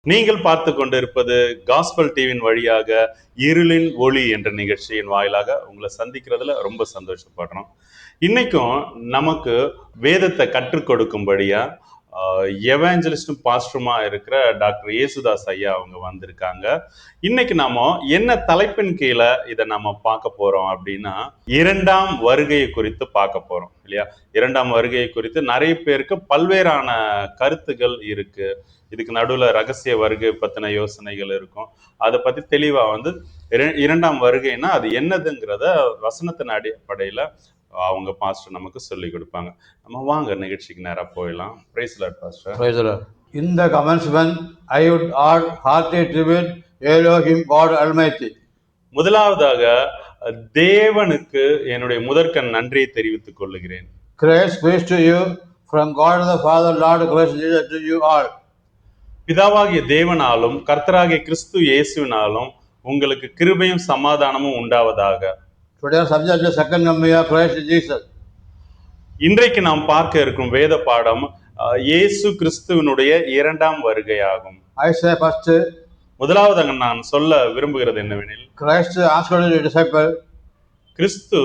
நீங்கள் பார்த்து கொண்டிருப்பது காஸ்பல் டிவியின் வழியாக இருளின் ஒளி என்ற நிகழ்ச்சியின் வாயிலாக உங்களை சந்திக்கிறதுல ரொம்ப சந்தோஷப்படுறோம். இன்னைக்கும் நமக்கு வேதத்தை கற்றுக் கொடுக்கும்படியா எவாஞ்சலிஸ்டும் பாஸ்டருமா இருக்கிற டாக்டர் இயேசுதாஸ் ஐயா அவங்க வந்திருக்காங்க. இன்னைக்கு நாம என்ன தலைப்பின் கீழே இதை நம்ம பார்க்க போறோம் அப்படின்னா, இரண்டாம் வருகையை குறித்து பார்க்க போறோம் இல்லையா? இரண்டாம் வருகையை குறித்து நிறைய பேருக்கு பல்வேறான கருத்துகள் இருக்கு. இதுக்கு நடுவில் ரகசிய வருகை பத்தின யோசனைகள் இருக்கும். அதை பத்தி தெளிவா இரண்டாம் வருகைன்னா அது என்னதுங்கிறத வசனத்தின் அடிப்படையில அவங்க பாஸ்டர் நமக்கு சொல்லி கொடுப்பாங்க. நம்ம வாங்க நிகழ்ச்சிக்கு நேரா போயிடலாம். Praise lord pastor. Praise the Lord. In the commencement, I would add hearty tribute Elohim God Almighty. முதலாவதாக தேவனுக்கு என்னுடைய முதற்கண் நன்றியை தெரிவித்துக் கொள்ளுகிறேன். Grace peace to you from God the Father, Lord Christ Jesus to you all. பிதாவாகிய தேவனாலும் கர்த்தராகிய கிறிஸ்து இயேசுவினாலும் உங்களுக்கு கிருபையும் சமாதானமும் உண்டாவதாக. Today's subject is second coming of Christ Jesus. இன்றைக்கு நாம் பார்க்க இருக்கும் வேத பாடம் இயேசு கிறிஸ்துவினுடைய இரண்டாம் வருகையாகும். I say first, முதலாவதாக நான் சொல்ல விரும்புகிறது என்னவெனில், Christ asked his disciple, கிறிஸ்து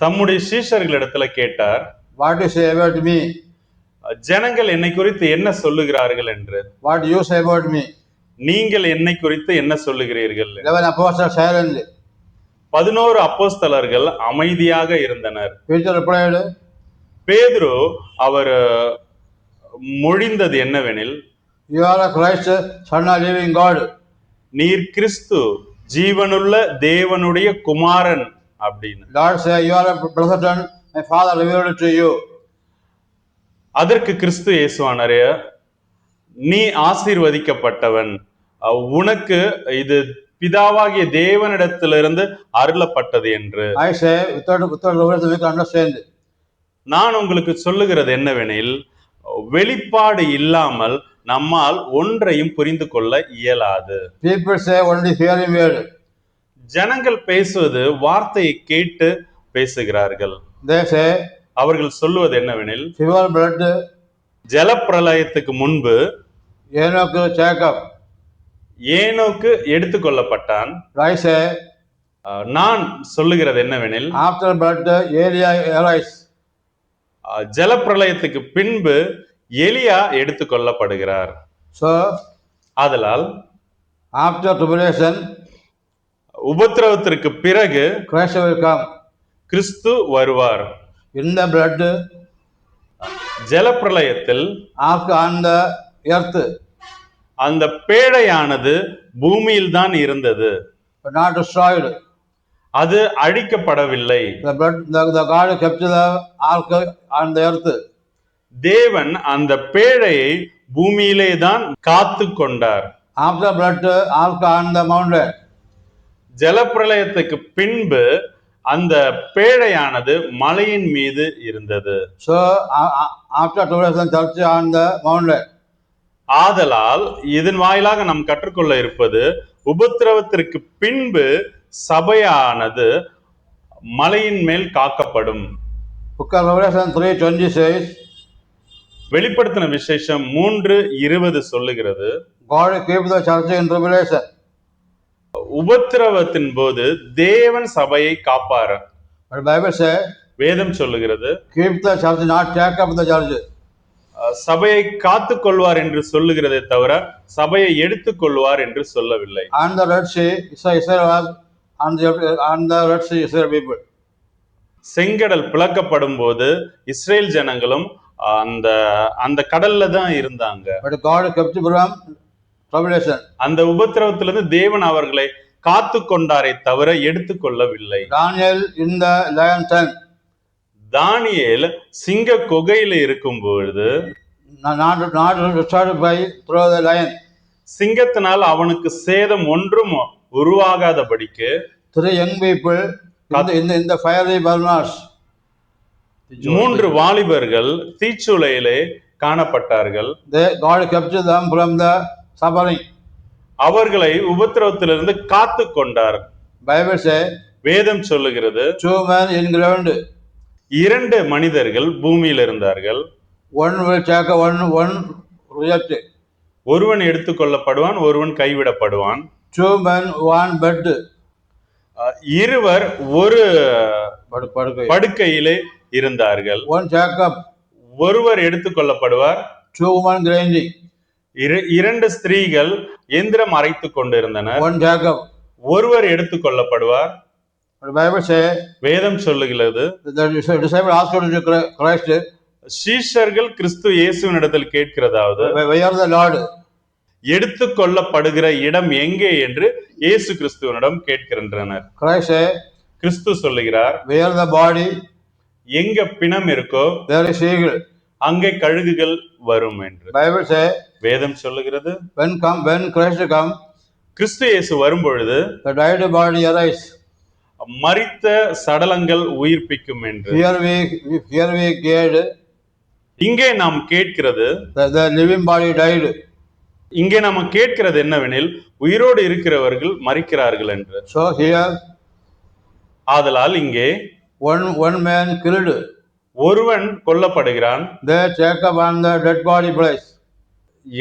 தம்முடைய சீஷர்களிடத்துல கேட்டார், what do you say about me? ஜனங்கள் என்னை குறித்து என்ன சொல்லுகிறார்கள் என்று. What do you say about me? நீங்கள் என்னை குறித்து என்ன சொல்லுகிறீர்கள்? 11 apostles silently. 11 அப்போஸ்தலர்கள் அமைதியாக இருந்தனர். Peter replied, பேதுரு அவர் மொழிந்தது என்னவெனில், you are a Christ, son of living God. நீர் கிறிஸ்து ஜீவனுள்ள தேவனுடைய குமாரன் அப்படின்னு. Lord say, you are a blessed one, my Father revealed to you. அதற்கு கிறிஸ்து இயேசுவானரே, நீ ஆசீர்வதிக்கப்பட்டவன், உனக்கு இது பிதாவாகிய தேவனிடத்திலிருந்து அருளப்பட்டது என்று. I say, without revelation we can understand. நான் உங்களுக்கு சொல்லுகிறது என்னவெனில், வெளிப்பாடு இல்லாமல் நம்மால் ஒன்றையும் புரிந்து கொள்ள இயலாது. People say only hearing word. ஜனங்கள் பேசுவது வார்த்தையை கேட்டு பேசுகிறார்கள். They say, அவர்கள் சொல்லுவது என்னவெனில், fever blood, ஜலப்பிரளயத்துக்கு முன்பு Enoch, Jacob. ஏனோக்கு எடுத்துக்கொள்ளப்பட்டான். I say, நான் சொல்லுகிறது என்னவெனில், after blood, Elia arise. ஜலப்பிரளயத்துக்கு பின்பு எலியா எடுத்துக்கொள்ளப்படுகிறார். So, ஆதலால் after tribulation, உபத்திரவத்திற்கு பிறகு Christ will come. கிறிஸ்து வருவார். In the blood, ஜலப்பிரளயத்தில் on the earth, அந்த பேழையானது பூமியில் தான் இருந்தது, but not destroyed. அது அழிக்கப்படவில்லை. The blood, the God kept the ark on the earth. தேவன் அந்த பேழையை பூமியிலே தான் காத்து கொண்டார். After blood, ark on the mountain. ஜலப்பிரளயத்துக்கு பின்பு அந்த பேழையானது மலையின் மீது இருந்தது. So, after tribulation, church on the mountain. ஆதலால் இதன் வாயிலாக நாம் கற்றுக்கொள்ள இருப்பது, உபத்திரவத்திற்கு பின்பு சபையானது மலையின் மேல் காக்கப்படும். Book of Revelation 3:20 says, வெளிப்படுத்தின விசேஷம் 3:20 சொல்லுகிறது, God keep the church in tribulation. உபத்திரவத்தின் போது தேவன் சபையை காப்பார். But Bible says, வேதம் சொல்லுகிறது, keep the church, not take up the church. சபையை காத்து கொள்வார் என்று சொல்லுகிறதே தவிர சபையை எடுத்துக் கொள்வார் என்று சொல்லவில்லை. On the Red Sea, Israel was on the Red Sea, Israel people. செங்கடல் பிளக்கப்படும் போது இஸ்ரேல் ஜனங்களும் அந்த அந்த கடல்ல தான் இருந்தாங்க. But God kept from tribulation. அந்த உபத்திரவத்திலிருந்து தேவன் அவர்களை காத்து கொண்டாரே தவிர எடுத்துக்கொள்ளவில்லை. Daniel in the lion tent. தானியேல் சிங்க குகையில இருக்கும் பொழுது not destroyed by through the lion. சிங்கத்தினால் அவனுக்கு சேதம் ஒன்றும் உருவாகாதபடிக்கு 3 young people in the fiery burners. 3 வாலிபர்கள் தீச்சுளையிலே காணப்பட்டார்கள். God kept them from the suffering. அவர்களை உபத்திரவத்திலிருந்து காத்து கொண்டார். Bible say, வேதம் சொல்லுகிறது, 2 men in ground. 2 மனிதர்கள் பூமியில் இருந்தார்கள். One will take one reject. ஒருவன் எடுத்துக்கொள்ளப்படுவான், ஒருவன் கைவிடப்படுவான். 2 men, one bed. இருவர் ஒரு படுக்கை. படுக்கையிலே இருந்தார்கள். 1 Jacob. ஒருவர் எடுத்துக்கொள்ளப்படுவார், 2 women grinding. இரண்டு ஸ்திரீகள் எந்திரம் அரைத்துக் கொண்டிருந்தனர். 1 Jacob. ஒருவர் எடுத்துக்கொள்ளப்படுவார். The Bible say வேதம் சொல்லுகிறது, the disciple asked to Christ, சீஷர்கள் கிறிஸ்து இயேசுவினிடத்தில் கேட்கிறதாவது, where are the Lord? எடுத்துக்கொள்ளப்படுகிற இடம் எங்கே என்று இயேசு கிறிஸ்துவனிடம் கேட்கின்றனர். Christ say, கிறிஸ்து சொல்லுகிறார், where the body, எங்க பிணம் இருக்கோ there is eagle. அங்கே கழுகுகள் வரும் என்று. Bible say, வேதம் சொல்லுகிறது, when Christ come, கிறிஸ்து இயேசு வரும்பொழுது the dead body arise. மரித்த சடலங்கள் உயிர்ப்பிக்கும் என்று. Here we get, இங்கே நாம் கேட்கிறது, the living body died. இங்கே நாம் கேட்கிறது என்னவெனில், உயிரோடு இருக்கிறவர்கள் மரிக்கிறார்கள் என்று. So here, ஆதலால் இங்கே one man killed. ஒருவன் கொல்லப்படுகிறான். They take up on the dead body place.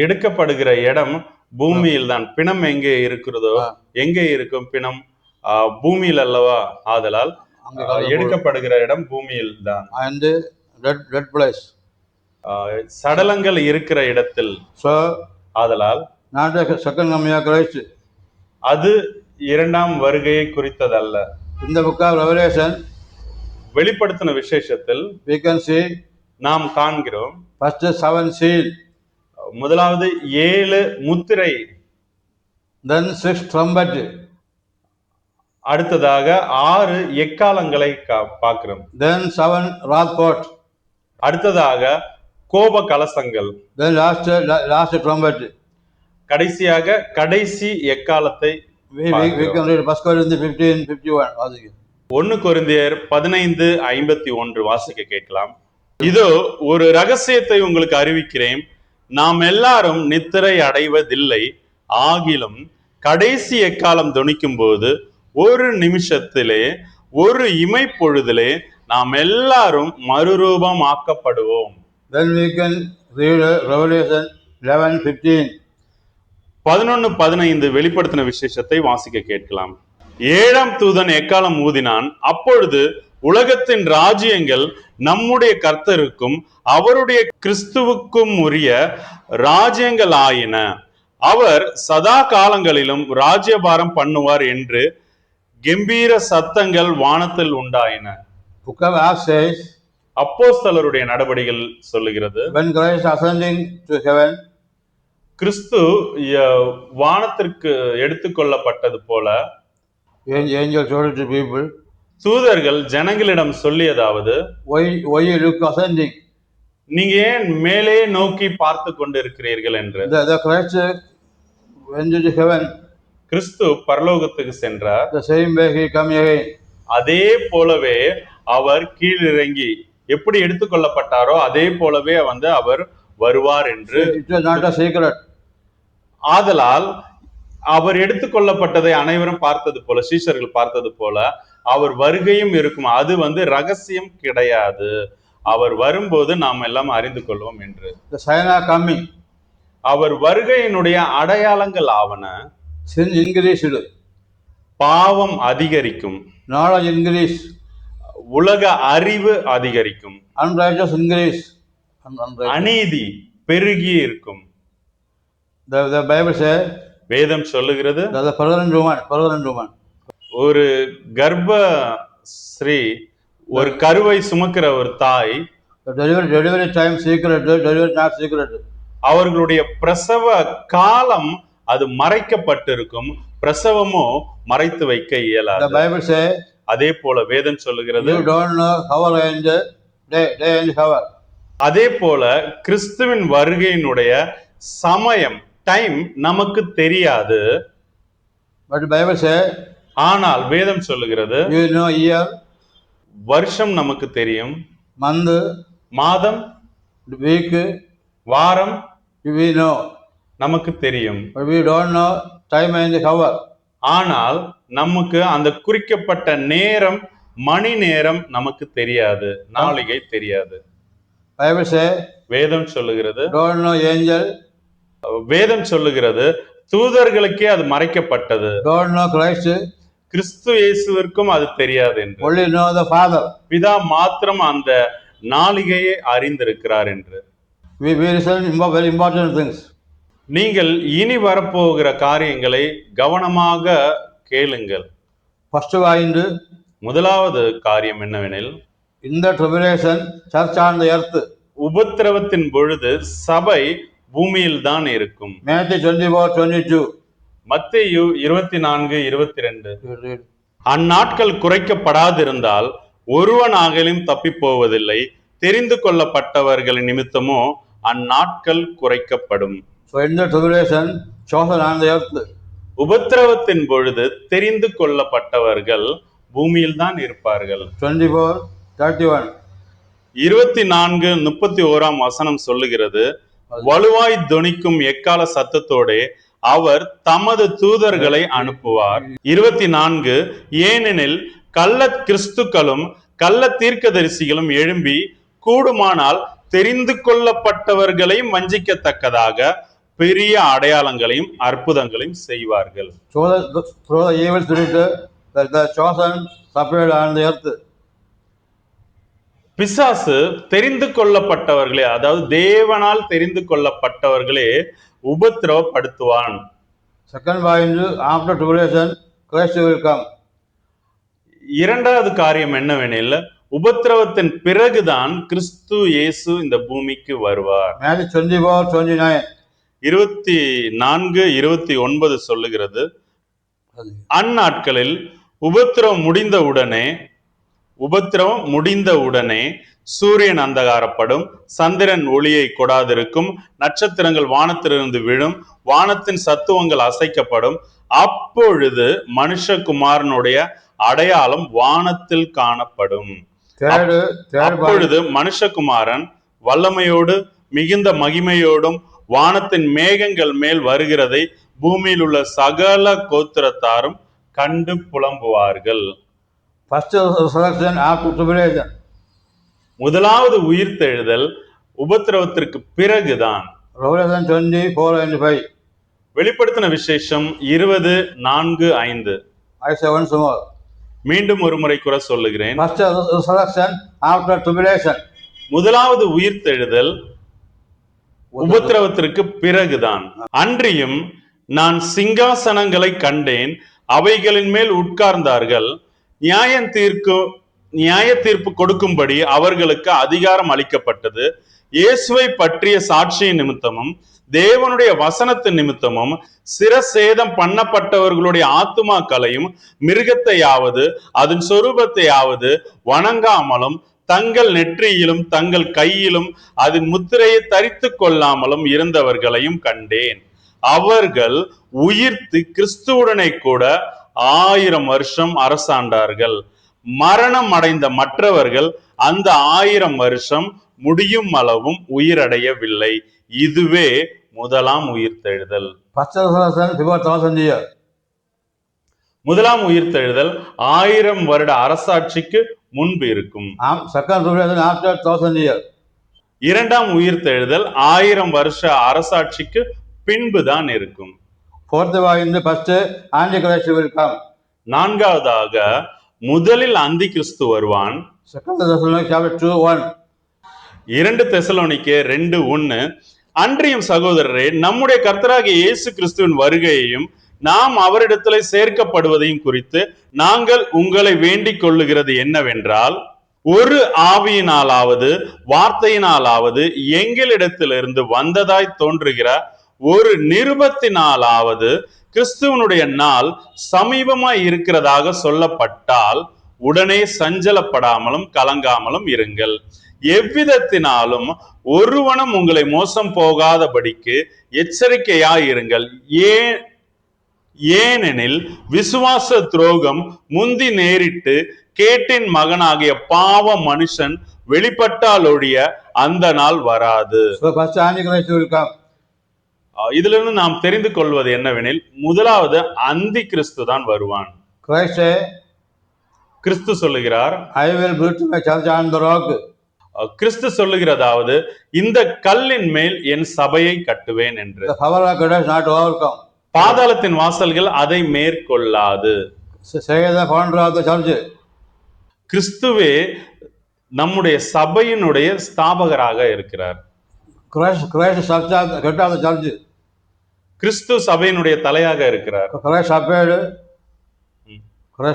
எடுக்கப்படுகிற இடம் பூமியில் தான். பிணம் எங்கே இருக்கிறதோ, எங்கே இருக்கும் பிணம்? பூமியில் அல்லவா? ஆதலால் எடுக்கப்படுகிற இடம் பூமியில் தான். And dead place. சடலங்கள் இருக்கிற இடத்தில். So ஆதலால் not the second coming of Christ. அது இரண்டாம் வருகையை குறித்ததல்ல. In the book of Revelation, வெளிப்படுத்தின விசேஷத்தில் we can see நாம் காண்கிறோம், first 7 seal, முதலாவது 7 முத்திரை, then 6 trumpet, அடுத்ததாக 6 எக்காலங்களை பார்க்கிறோம், then 7 wrath pot, அடுத்ததாக கோப கலசங்கள், then last trumpet. கடைசியாக கடைசி எக்காலத்தை we can read 1 Corinthians 15:51. 1 கொரிந்தியர் 15:51 வாசிக்க கேட்கலாம். இதோ ஒரு ரகசியத்தை உங்களுக்கு அறிவிக்கிறேன், நாம் எல்லாரும் நித்திரை அடைவதில்லை, ஆகிலும் கடைசி எக்காலம் தொனிக்கும் போது ஒரு நிமிஷத்திலே, ஒரு இமைப்பொழுதிலே நாம் எல்லாரும் மறுரூபம் ஆக்கப்படுவோம். Then we can read Revelation 11:15. 11:15 வெளிப்படுத்தின விசேஷத்தை வாசிக்க கேட்கலாம். 7ஆம் தூதன் எக்காலம் ஊதினான், அப்பொழுது உலகத்தின் ராஜ்யங்கள் நம்முடைய கர்த்தருக்கும் அவருடைய கிறிஸ்துவுக்கும் உரிய ராஜ்யங்கள் ஆயின, அவர் சதா காலங்களிலும் ராஜ்யபாரம் பண்ணுவார் என்று கம்பீர சத்தங்கள் வானத்தில் உண்டாயின. Book of Acts says, அப்போஸ்தலருடைய நடபடிகள் சொல்லுகிறது, when Christ ascending to heaven, கிறிஸ்து வானத்திற்கு எடுத்துக்கொள்ளப்பட்டது போல angel told to people, தூதர்கள் ஜனங்களிடம் சொல்லியதாவது, why you look ascending? நீங்க ஏன் மேலே நோக்கி பார்த்து கொண்டிருக்கிறீர்கள் என்று. The Christ went to heaven, கிறிஸ்து பரலோகத்துக்கு சென்றார், the same way he come again. அதே போலவே அவர் கீழிறங்கி எப்படி எடுத்துக்கொள்ளப்பட்டாரோ அதே போலவே அவர் வருவார் என்று. It was not a secret. ஆதலால் அவர் எடுத்துக்கொள்ளப்பட்டதை அனைவரும் பார்த்தது போல, சீஷர்கள் பார்த்தது போல அவர் வருகையும் இருக்கும். அது ரகசியம் கிடையாது, அவர் வரும்போது நாம் எல்லாம் அறிந்து கொள்வோம் என்று. The sign are coming. அவர் வருகையினுடைய அடையாளங்கள் ஆவன. Sin increased. பாவம் அதிகரிக்கும். Knowledge increase. உலக அறிவு அதிகரிக்கும். Unrighteous increase. அநீதி பெருகி இருக்கும். The Bible says, வேதம் சொல்லுகிறது, the pregnant woman. ஒரு கர்ப்ப ஸ்ரீ, ஒரு கருவை சுமக்கிற ஒரு தாய், delivery time secret, delivery not secret. அவர்களுடைய பிரசவ காலம் அது மறைக்கப்பட்டிருக்கும், பிரசவமோ மறைத்து வைக்க இயலாது. The Bible says, அதே போல வேதம் சொல்லுகிறது, you don't know hour and day and hour. அதே போல கிறிஸ்துவின் வருகையினுடைய சமயம், டைம் நமக்கு தெரியாது. But the Bible says, ஆனால் வேதம் சொல்லுகிறது, you know year, வருஷம் நமக்கு தெரியும், month, மாதம், week, வாரம் we know. நமக்கு தெரியும். But we don't know time and hour. ஆனால் நமக்கு அந்த குறிக்கப்பட்ட நேரம், மணி நேரம் நமக்கு தெரியாது, நாளிகை தெரியாது. Bible says, வேதம் சொல்லுகிறது, don't know angel, வேதம் சொல்லுகிறது தூதர்களுக்கே அது மறைக்கப்பட்டது, Don't know Christ, கிறிஸ்து இயேசுவிற்கும் அது தெரியாது என்று. only know the Father. பிதா மாத்திரம் அந்த நாளிகையை அறிந்திருக்கிறார் என்று. We listen very important things. நீங்கள் இனி வரப்போகிற காரியங்களை கவனமாக கேளுங்கள். First point, முதலாவது காரியம் என்னவெனில், in the tribulation, church on the earth. உபத்திரவத்தின் பொழுது சபை பூமியில் தான் இருக்கும். Matthew 24:22. மத்தேயு 24:22. You read. அந்நாட்கள் குறைக்கப்படாதிருந்தால் ஒருவனாகலும் தப்பி போவதில்லை, தெரிந்து கொள்ளப்பட்டவர்களின் நிமித்தமோ அந்நாட்கள் குறைக்கப்படும். So in the tribulation, chosen on the earth. உபத்திரவத்தின் பொழுது தெரிந்து கொள்ளப்பட்டவர்கள் பூமியில் தான் இருப்பார்கள். 24:31. 24:31 வசனம் சொல்லுகிறது, வலுவாய் தொனிக்கும் எக்கால சத்தத்தோடே அவர் தமது தூதர்களை அனுப்புவார். 24, ஏனெனில் கள்ள கிறிஸ்துக்களும் கள்ள தீர்க்கதரிசிகளும் எழும்பி கூடுமானால் தெரிந்து கொள்ளப்பட்டவர்களையும் வஞ்சிக்கத்தக்கதாக பெரிய அடையாளங்களையும் அற்புதங்களையும் செய்வார்கள். So through the evil spirit, the chosen suffered on the earth. பிசாசு தெரிந்து கொள்ளப்பட்டவர்களே, அதாவது தேவனால் தெரிந்து கொள்ளப்பட்டவர்களே உபத்திரவப்படுத்துவான். Second point, after tribulation, Christ will come. இரண்டாவது காரியம் என்னவெனில், உபத்திரவத்தின் பிறகுதான் கிறிஸ்து இயேசு இந்த பூமிக்கு வருவார். Matthew 24:29. 24:29 சொல்லுகிறது, அந்நாட்களில் உபத்திரவம் முடிந்தவுடனே சூரியன் அந்தகாரப்படும், சந்திரன் ஒளியை கொடாதிருக்கும், நட்சத்திரங்கள் வானத்திலிருந்து விழும், வானத்தின் சத்துவங்கள் அசைக்கப்படும். அப்பொழுது மனுஷகுமாரனுடைய அடையாளம் வானத்தில் காணப்படும். அப்பொழுது மனுஷகுமாரன் வல்லமையோடு மிகுந்த மகிமையோடும் வானத்தின் மேகங்கள் மேல் வருகிறதை பூமியில் உள்ள சகல கோத்திரத்தாரும் கண்டு புலம்புவார்கள். First resurrection after tribulation. முதலாவது உயிர்த்தெழுதல் உபத்திரவத்திற்கு பிறகுதான். Revelation 24:5. வெளிப்படுத்தின விசேஷம் 20:4-5. I say once more. மீண்டும் ஒரு முறை கூட சொல்லுகிறேன். First resurrection after tribulation. முதலாவது உயிர்த்தெழுதல் உபத்திரவத்திற்கு பிறகுதான். அன்றியும் நான் சிங்காசனங்களை கண்டேன், அவைகளின் மேல் உட்கார்ந்தார்கள், நியாய தீர்ப்பு கொடுக்கும்படி அவர்களுக்கு அதிகாரம் அளிக்கப்பட்டது. இயேசுவை பற்றிய சாட்சியின் நிமித்தமும் தேவனுடைய வசனத்தின் நிமித்தமும் சிரசேதம் பண்ணப்பட்டவர்களுடைய ஆத்துமாக்களையும் மிருகத்தையாவது அதன் சொரூபத்தையாவது வணங்காமலும் தங்கள் நெற்றியிலும் தங்கள் கையிலும் அதன் முத்திரையை தரித்து கொள்ளாமலும் இருந்தவர்களையும் கண்டேன். அவர்கள் உயிர்த்து கிறிஸ்துவுடனே கூட 1000 வருஷம் அரசாண்டார்கள். மரணம் அடைந்த மற்றவர்கள் அந்த 1000 வருஷம் முடியும் அளவும் உயிரடையவில்லை. இதுவே முதலாம் உயிர்த்தெழுதல். முதலாம் உயிர்த்தெழுதல் 1000 வருட அரசாட்சிக்கு முன்பு இருக்கும். இரண்டாம் உயிர்த்தெழுதல் 1000 வருஷ அரசாட்சிக்கு பின்புதான் இருக்கும். நான்காவதாக முதலில் அந்தி கிறிஸ்து வருவான். 2 தெசலோனிக்கே 2:1. அன்றியும் சகோதரரே, நம்முடைய கர்த்தராகிய இயேசு கிறிஸ்துவின் வருகையையும் நாம் அவரிடத்திலே சேர்க்கப்படுவதையும் குறித்து நாங்கள் உங்களை வேண்டிக் கொள்ளுகிறது என்னவென்றால், ஒரு ஆவியினாலாவது வார்த்தையினாலாவது எங்களிடத்திலிருந்து வந்ததாய் தோன்றுகிற ஒரு நிருபத்தினாலாவது கிறிஸ்துவனுடைய நாள் சமீபமாய் இருக்கிறதாக சொல்லப்பட்டால் உடனே சஞ்சலப்படாமலும் கலங்காமலும் இருங்கள். எவ்விதத்தினாலும் ஒருவனும் உங்களை மோசம் போகாதபடிக்கு எச்சரிக்கையாயிருங்கள். ஏனெனில் விசுவாச துரோகம் முந்தி நேரிட்டு கேட்டின் மகனாகிய பாவ மனுஷன் வெளிப்பட்டாலொழிய அந்த நாள் வராது. இதிலிருந்து நாம் தெரிந்து கொள்வது என்னவெனில், முதலாவது அந்தி கிறிஸ்து தான் வருவான். கிறிஸ்து சொல்லுகிறார், I will build my church on the rock. கிறிஸ்து சொல்லுகிறதாவது இந்த கல்லின் மேல் என் சபையை கட்டுவேன் என்று. The power of God is not overcome. பாதாளத்தின் வாசல்கள் அதை மேற்கொள்ளாது. Say the founder of the church. கிறிஸ்துவே நம்முடைய சபையினுடைய ஸ்தாபகராக இருக்கிறார். Christ is head of the church. கிறிஸ்து சபையினுடைய தலையாக இருக்கிறார். Christ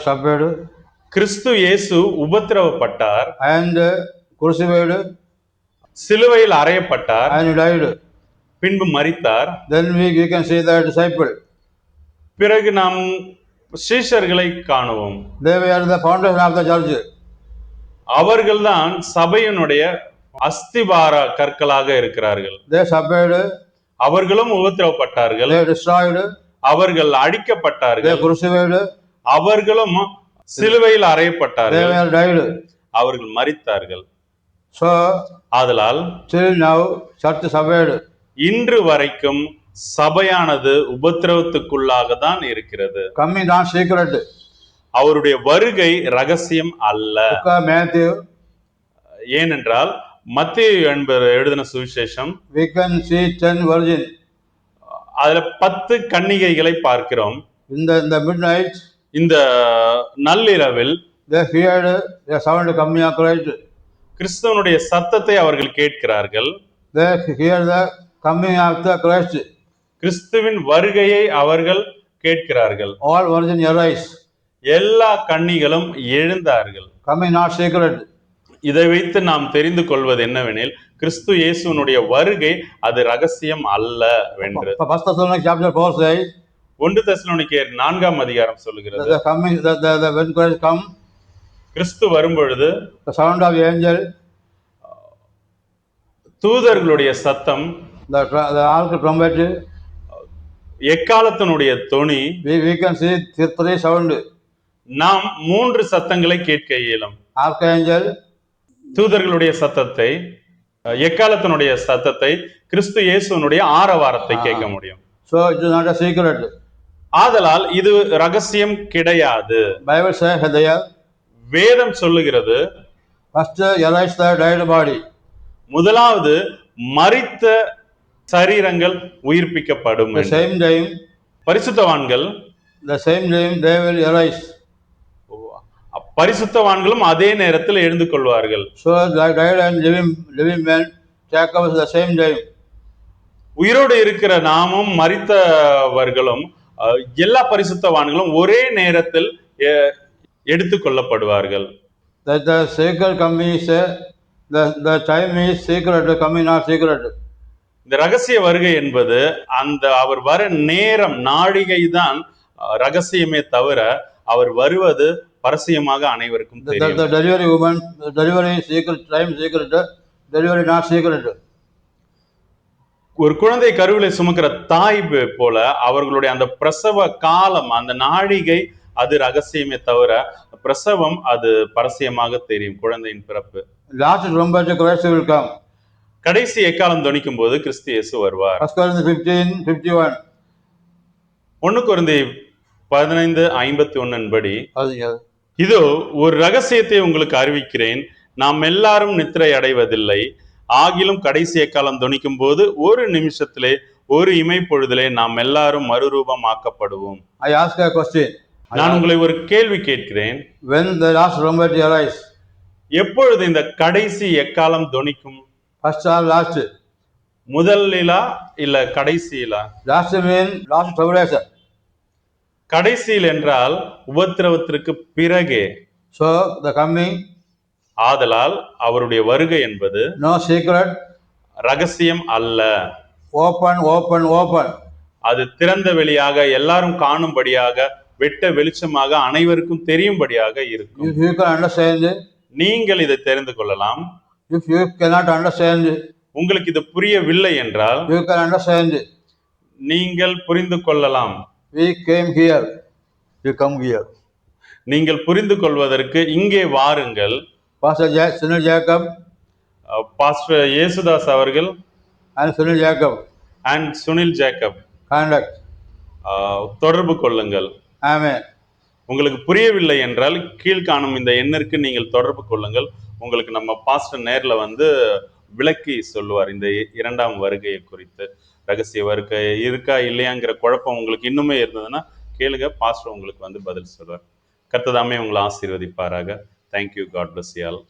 suffered கிறிஸ்து இயேசு உபத்திரவப்பட்டார் and crucified சிலுவையில் அறையப்பட்டார் and died. பின்பு மரித்தார். Then we can see the disciple. பிறகு நாம் சீஷர்களை காணுவோம். They were the foundation of the church. அவர்கள்தான் சபையினுடைய அஸ்திபார கற்களாக இருக்கிறார்கள். They suffered. அவர்களும் உபத்திரவப்பட்டார்கள். They destroyed. அவர்கள் அடிக்கப்பட்டார்கள். They crucified. அவர்களும் சிலுவையில் அறையப்பட்டார்கள். They were died. அவர்கள் மரித்தார்கள். So ஆதலால் till now church suffered. இன்று வரைக்கும் சபையானது உபத்திரவத்துக்குள்ளாக தான் இருக்கிறது. Coming down secret. அவருடைய வருகை ரகசியம் அல்ல. Matthew. ஏனென்றால் மத்தேயு என்பவர் எழுதின சுவிசேஷம் We can see 10 virgins. அதுல 10 கன்னிகைகளை பார்க்கிறோம். In the midnight. இந்த நள்ளிரவில் They heard the sound coming of Christ. கிறிஸ்துவனுடைய சத்தத்தை அவர்கள் கேட்கிறார்கள். They hear the coming of the Christ. கிறிஸ்துவின் வருகையை அவர்கள் கேட்கிறார்கள். All virgins arise. எல்லா கன்னிகளும் எழுந்தார்கள். Coming not secret. இதை வைத்து நாம் தெரிந்து கொள்வது என்னவெனில் கிறிஸ்து இயேசுனுடைய வருகை அது ரகசியம் அல்ல வென்று. First Thessalonians chapter 4 says. 1 தெசலோனிக்கேயர் 4ஆம் அதிகாரம் சொல்லுகிறது. The coming the when Christ come. கிறிஸ்து வரும்பொழுது The sound of the angel. தூதர்களுடைய சத்தம். The altar trumpet. எக்காலத்தினுடைய தொனி. We can see 3 sound. நாம் 3 சத்தங்களை கேட்க இயலும். Archangel. தூதர்களுடைய சத்தத்தை, எக்காலத்தினுடைய சத்தத்தை, கிறிஸ்து இயேசுனுடைய ஆரவாரத்தை கேட்க முடியும். So it is not a secret. ஆதலால் இது ரகசியம் கிடையாது. Bible says there. வேதம் சொல்லுகிறது First arise the dead body. முதலாவது மரித்த சரீரங்கள் உயிர்ப்பிக்கப்படும். The same time. பரிசுத்தவான்கள். The same time they will arise. பரிசுத்தவான்களும் அதே நேரத்தில் எழுந்து கொள்வார்கள். So the dead and living men take up the same time. உயிரோடு இருக்கிற நாமும் மரித்தவர்களும் எல்லா பரிசுத்தவான்களும் ஒரே நேரத்தில் எடுத்துக் கொள்ளப்படுவார்கள். That the secret coming is the time is secret, coming not secret. இந்த ரகசிய வருகை என்பது அந்த அவர் வர நேரம் நாழிகை தான் ரகசியமே தவிர அவர் வருவது பரசியமாக அனைவருக்கும் தெரியும். The delivery woman, delivery secret, time secret, delivery not secret. ஒரு குழந்தை கருவிலை சுமக்கிற தாய் போல அவர்களுடைய அந்த பிரசவ காலம் அந்த நாழிகை அது ரகசியமே தவிர பிரசவம் அது பரசியமாக தெரியும். குழந்தையின் பிறப்பு. Last trumpet Christ will come. கடைசி எக்காலம் தொனிக்கும் போது கிறிஸ்து இயேசு வருவார். 1 Corinthians 15:51. 1 கொரிந்தியர் 15:51 படி இதோ ஒரு ரகசியத்தை உங்களுக்கு அறிவிக்கிறேன், நாம் எல்லாரும் நித்திரை அடைவதில்லை, ஆகிலும் கடைசி எக்காலம் தொனிக்கும் போது ஒரு நிமிஷத்திலே ஒரு இமை பொழுதிலே நாம் எல்லாரும் மறுரூபமாக்கப்படுவோம். I ask a question. நான் உங்களை ஒரு கேள்வி கேட்கிறேன். When the last trumpet arise? எப்பொழுது இந்த கடைசி எக்காலம் தொனிக்கும்? First or last? முதலிலா இல்ல கடைசியிலா? Last mean last tribulation. கடைசியில் என்றால் உபத்திரவத்திற்கு பிறகே. So the coming. ஆதலால் அவருடைய வருகை என்பது no secret, ரகசியம் அல்ல. open. அது திறந்த வெளியாக எல்லாரும் காணும்படியாக வெட்ட வெளிச்சமாக அனைவருக்கும் தெரியும்படியாக இருக்கும். If you can understand, நீங்கள் இதை தெரிந்து கொள்ளலாம். If you cannot understand, உங்களுக்கு இது புரியவில்லை என்றால் you can understand. நீங்கள் புரிந்து கொள்ளலாம். We came here. You come here. நீங்கள் புரிந்து கொள்வதற்கு இங்கே வாருங்கள். Pastor Sunil Jacob, pastor Yesudas அவர்கள் and Sunil Jacob, and Sunil Jacob contact. தொடர்பு கொள்ளுங்கள். Amen. உங்களுக்கு புரியவில்லை என்றால் கீழ்காணும் இந்த எண்ணிற்கு நீங்கள் தொடர்பு கொள்ளுங்கள். உங்களுக்கு நம்ம பாஸ்டர் நேர்ல வந்து விளக்கி சொல்லுவார் இந்த இரண்டாம் வருகையை குறித்து. ரகசிய வருகை இருக்கா இல்லையாங்கிற குழப்பம் உங்களுக்கு இன்னுமே இருந்ததுன்னா கேளுங்க, பாஸ்டர் உங்களுக்கு வந்து பதில் சொல்லுவார். கர்த்தர் தாமே உங்களை ஆசீர்வதிப்பாராக. Thank you. God bless you all.